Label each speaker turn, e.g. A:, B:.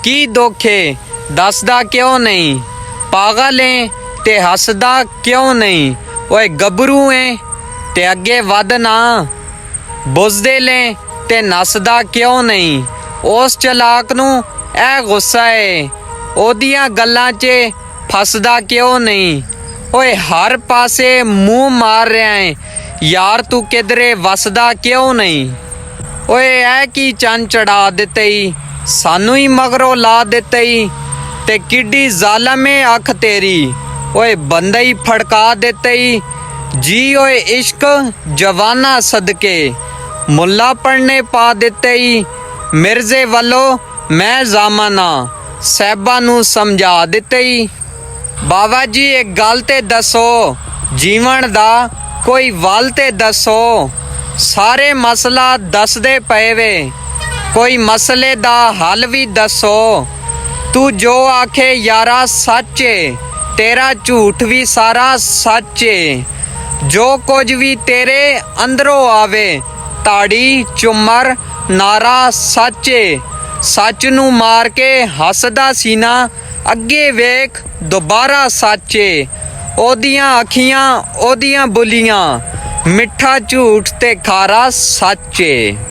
A: की दोखे दसदा क्यों नहीं, पागल है ते हसदा क्यों नहीं, ओए गबरू है ते अगे वध ना, बुझदे ले ते नसदा क्यों नहीं। उस चलाक नू ऐ गुस्सा है, ओदियां गल्लां च फसदा क्यों नहीं। ओए हर पासे मुंह मार रहा है, यार तू किधरे वसदा क्यों नहीं। ओए ऐ की चन चढ़ा दिते ही, सानू ही मगरों ला दिते ही, ते किड्डी जालम है अख तेरी। ओए बंदा ही फड़का देते ही, जी ओए इश्क जवाना सदके, मुल्ला पढ़ने पा देते ही, मिर्जे वालों मैं जामाना, साहबा नू समझा दिते ही। बाबा जी एक गल ते दसो, जीवन दा कोई वल ते दसो, सारे मसला दसदे पए वे, कोई मसले दा हल भी दसो। तू जो आखे यारा सच है, तेरा झूठ भी सारा सच है। जो कुछ भी तेरे अंदरों आवे, ताड़ी चुमर नारा सच है। सच नू मार के हसदा सीना, अगे वेख दोबारा सच है। ओदियां अखियां ओदियां बुलियां, मिठा झूठ ते खारा सच है।